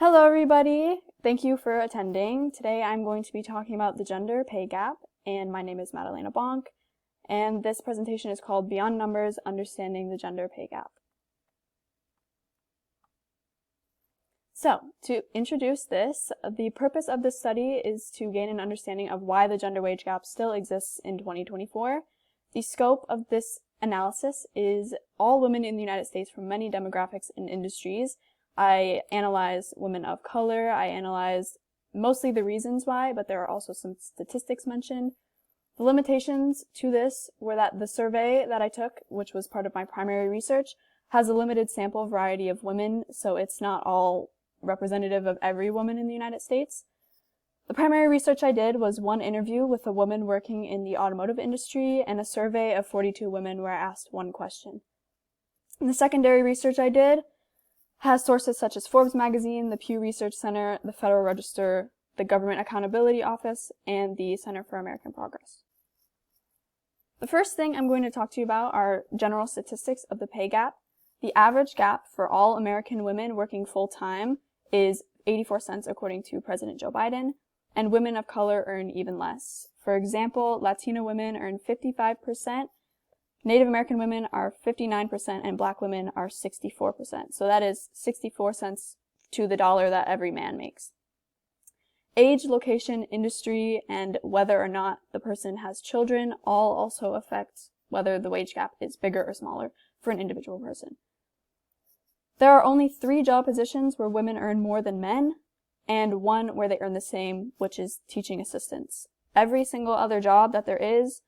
Hello everybody! Thank you for attending. Today I'm going to be talking about the gender pay gap, and my name is Madalena Bonk, and this presentation is called Beyond Numbers, Understanding the Gender Pay Gap. So, to introduce this, the purpose of this study is to gain an understanding of why the gender wage gap still exists in 2024. The scope of this analysis is all women in the United States from many demographics and industries. I analyzed women of color, I analyzed mostly the reasons why, but there are also some statistics mentioned. The limitations to this were that the survey that I took, which was part of my primary research, has a limited sample variety of women, so it's not all representative of every woman in the United States. The primary research I did was one interview with a woman working in the automotive industry and a survey of 42 women where I asked one question. And the secondary research I did has sources such as Forbes magazine, the Pew Research Center, the Federal Register, the Government Accountability Office, and the Center for American Progress. The first thing I'm going to talk to you about are general statistics of the pay gap. The average gap for all American women working full-time is 84 cents according to President Joe Biden, and women of color earn even less. For example, Latino women earn 55%, Native American women are 59%, and Black women are 64%. So that is 64 cents to the dollar that every man makes. Age, location, industry, and whether or not the person has children all also affect whether the wage gap is bigger or smaller for an individual person. There are only 3 job positions where women earn more than men, and 1 where they earn the same, which is teaching assistants. Every single other job that there is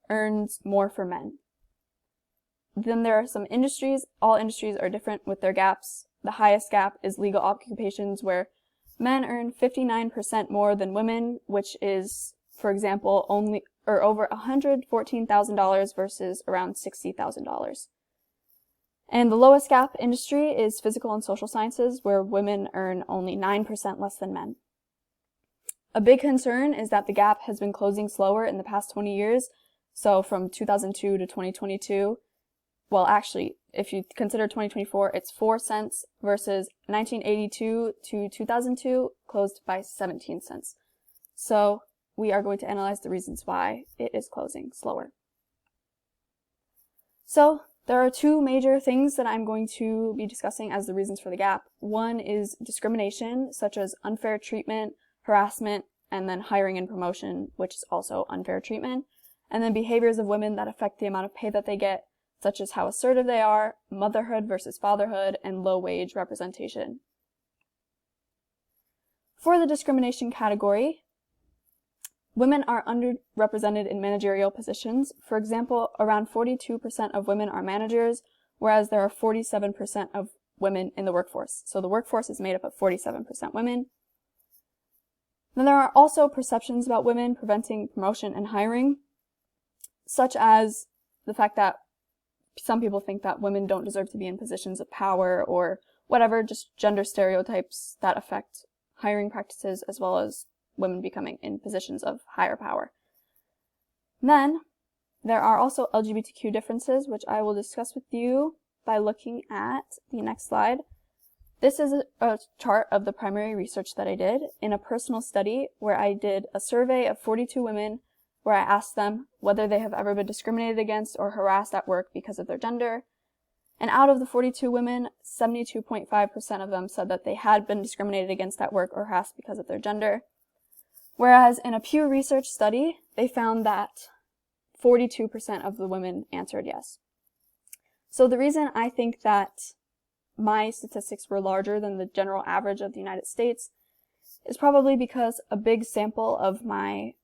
earns more for men. Then there are some industries. All industries are different with their gaps. The highest gap is legal occupations, where men earn 59% more than women, which is, for example, over $114,000 versus around $60,000. And the lowest gap industry is physical and social sciences, where women earn only 9% less than men. A big concern is that the gap has been closing slower in the past 20 years. So from 2002 to 2022, well, actually, if you consider 2024, it's 4 cents versus 1982 to 2002 closed by 17 cents. So we are going to analyze the reasons why it is closing slower. So there are 2 major things that I'm going to be discussing as the reasons for the gap. One is discrimination, such as unfair treatment, harassment, and then hiring and promotion, which is also unfair treatment. And then behaviors of women that affect the amount of pay that they get, such as how assertive they are, motherhood versus fatherhood, and low wage representation. For the discrimination category, women are underrepresented in managerial positions. For example, around 42% of women are managers, whereas there are 47% of women in the workforce. So the workforce is made up of 47% women. Then there are also perceptions about women preventing promotion and hiring, such as the fact that some people think that women don't deserve to be in positions of power or whatever, just gender stereotypes that affect hiring practices as well as women becoming in positions of higher power. Then, there are also LGBTQ differences, which I will discuss with you by looking at the next slide. This is a chart of the primary research that I did in a personal study where I did a survey of 42 women where I asked them whether they have ever been discriminated against or harassed at work because of their gender. And out of the 42 women, 72.5% of them said that they had been discriminated against at work or harassed because of their gender. Whereas in a Pew Research study, they found that 42% of the women answered yes. So the reason I think that my statistics were larger than the general average of the United States is probably because a big sample of my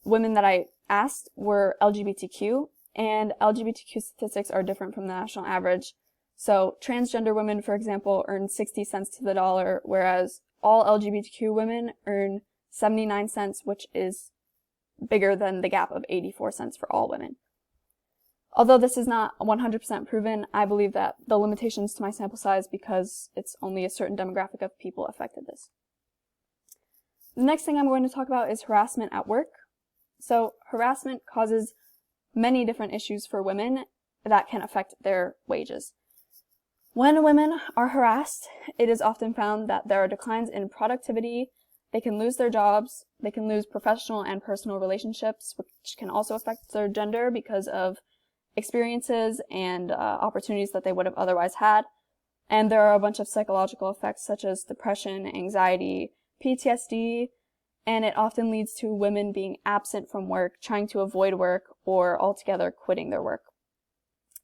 women that I asked were LGBTQ, and LGBTQ statistics are different from the national average. So transgender women, for example, earn 60 cents to the dollar, whereas all LGBTQ women earn 79 cents, which is bigger than the gap of 84 cents for all women. Although this is not 100% proven, I believe that the limitations to my sample size because it's only a certain demographic of people affected this. The next thing I'm going to talk about is harassment at work. So harassment causes many different issues for women that can affect their wages. When women are harassed, it is often found that there are declines in productivity. They can lose their jobs, they can lose professional and personal relationships, which can also affect their gender because of experiences and opportunities that they would have otherwise had. And there are a bunch of psychological effects such as depression, anxiety, PTSD, and it often leads to women being absent from work, trying to avoid work, or altogether quitting their work.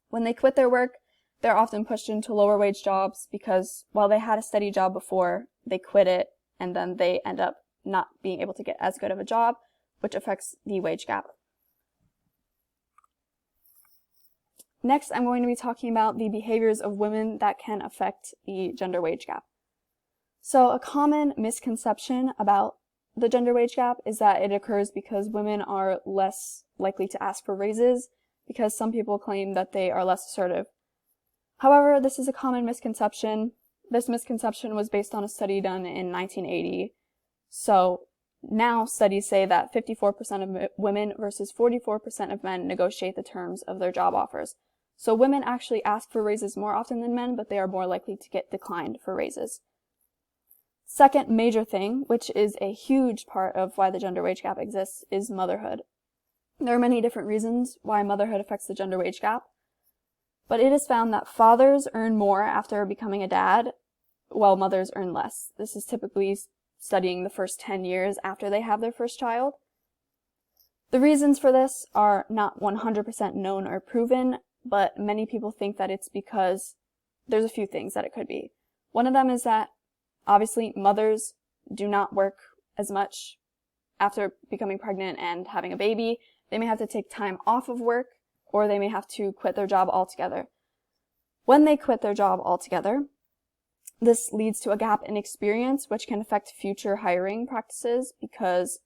When they quit their work, they're often pushed into lower wage jobs because while they had a steady job before, they quit it, and then they end up not being able to get as good of a job, which affects the wage gap. Next, I'm going to be talking about the behaviors of women that can affect the gender wage gap. So a common misconception about the gender wage gap is that it occurs because women are less likely to ask for raises because some people claim that they are less assertive. However, this is a common misconception. This misconception was based on a study done in 1980. So now studies say that 54% of women versus 44% of men negotiate the terms of their job offers. So women actually ask for raises more often than men, but they are more likely to get declined for raises. Second major thing, which is a huge part of why the gender wage gap exists, is motherhood. There are many different reasons why motherhood affects the gender wage gap, but it is found that fathers earn more after becoming a dad, while mothers earn less. This is typically studying the first 10 years after they have their first child. The reasons for this are not 100% known or proven, but many people think that it's because there's a few things that it could be. One of them is that obviously mothers do not work as much after becoming pregnant and having a baby. They may have to take time off of work, or they may have to quit their job altogether. When they quit their job altogether, this leads to a gap in experience, which can affect future hiring practices because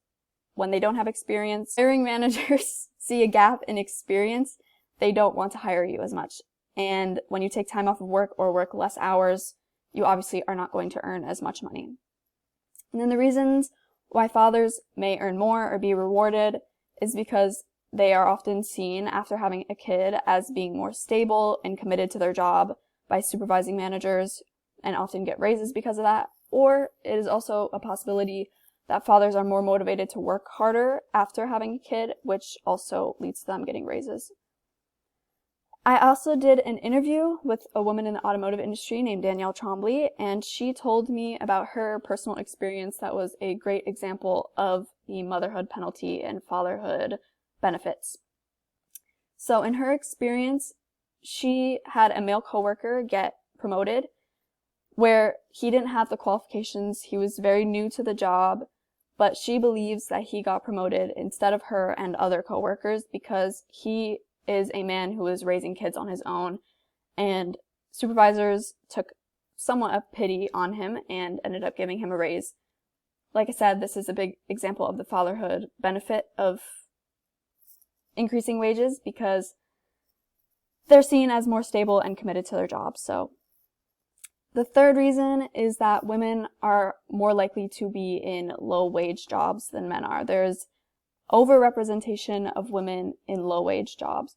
when they don't have experience, hiring managers see a gap in experience, they don't want to hire you as much. And when you take time off of work or work less hours, you obviously are not going to earn as much money. And then the reasons why fathers may earn more or be rewarded is because they are often seen after having a kid as being more stable and committed to their job by supervising managers and often get raises because of that. Or it is also a possibility that fathers are more motivated to work harder after having a kid, which also leads to them getting raises. I also did an interview with a woman in the automotive industry named Danielle Trombley, and she told me about her personal experience that was a great example of the motherhood penalty and fatherhood benefits. So in her experience, she had a male coworker get promoted where he didn't have the qualifications, he was very new to the job, but she believes that he got promoted instead of her and other coworkers because he is a man who is raising kids on his own, and supervisors took somewhat of pity on him and ended up giving him a raise. Like I said, this is a big example of the fatherhood benefit of increasing wages because they're seen as more stable and committed to their jobs. So the third reason is that women are more likely to be in low-wage jobs than men are. There's overrepresentation of women in low-wage jobs.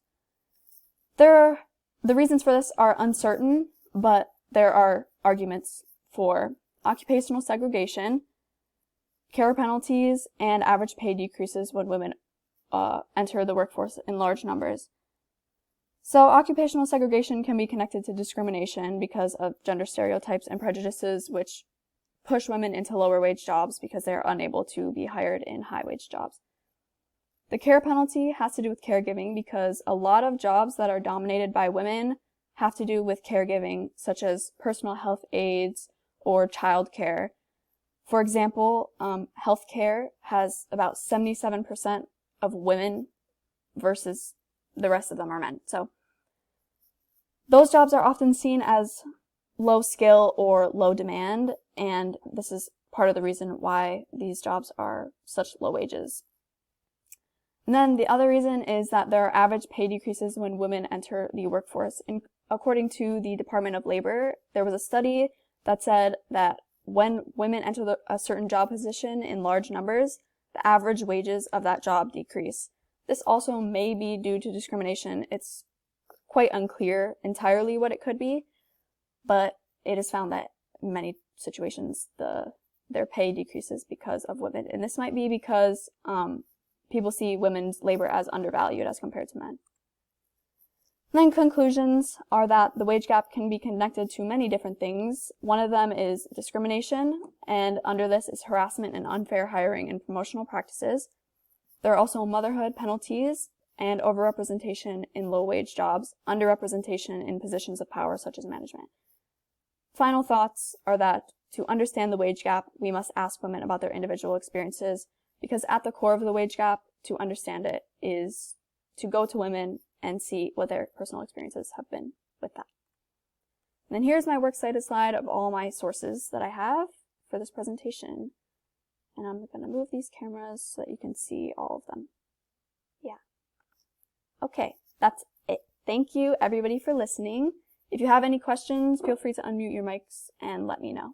The reasons for this are uncertain, but there are arguments for occupational segregation, care penalties, and average pay decreases when women enter the workforce in large numbers. So occupational segregation can be connected to discrimination because of gender stereotypes and prejudices, which push women into lower wage jobs because they are unable to be hired in high wage jobs. The care penalty has to do with caregiving because a lot of jobs that are dominated by women have to do with caregiving, such as personal health aides or childcare. For example, healthcare has about 77% of women versus the rest of them are men. So those jobs are often seen as low skill or low demand, and this is part of the reason why these jobs are such low wages. And then the other reason is that there are average pay decreases when women enter the workforce. And according to the Department of Labor, there was a study that said that when women enter a certain job position in large numbers, the average wages of that job decrease. This also may be due to discrimination. It's quite unclear entirely what it could be, but it is found that in many situations their pay decreases because of women. And this might be because people see women's labor as undervalued as compared to men. And then conclusions are that the wage gap can be connected to many different things. One of them is discrimination, and under this is harassment and unfair hiring and promotional practices. There are also motherhood penalties and overrepresentation in low-wage jobs, underrepresentation in positions of power such as management. Final thoughts are that to understand the wage gap, we must ask women about their individual experiences, because at the core of the wage gap, to understand it, is to go to women and see what their personal experiences have been with that. And then here's my works cited slide of all my sources that I have for this presentation. And I'm going to move these cameras so that you can see all of them. Yeah. Okay, that's it. Thank you, everybody, for listening. If you have any questions, feel free to unmute your mics and let me know.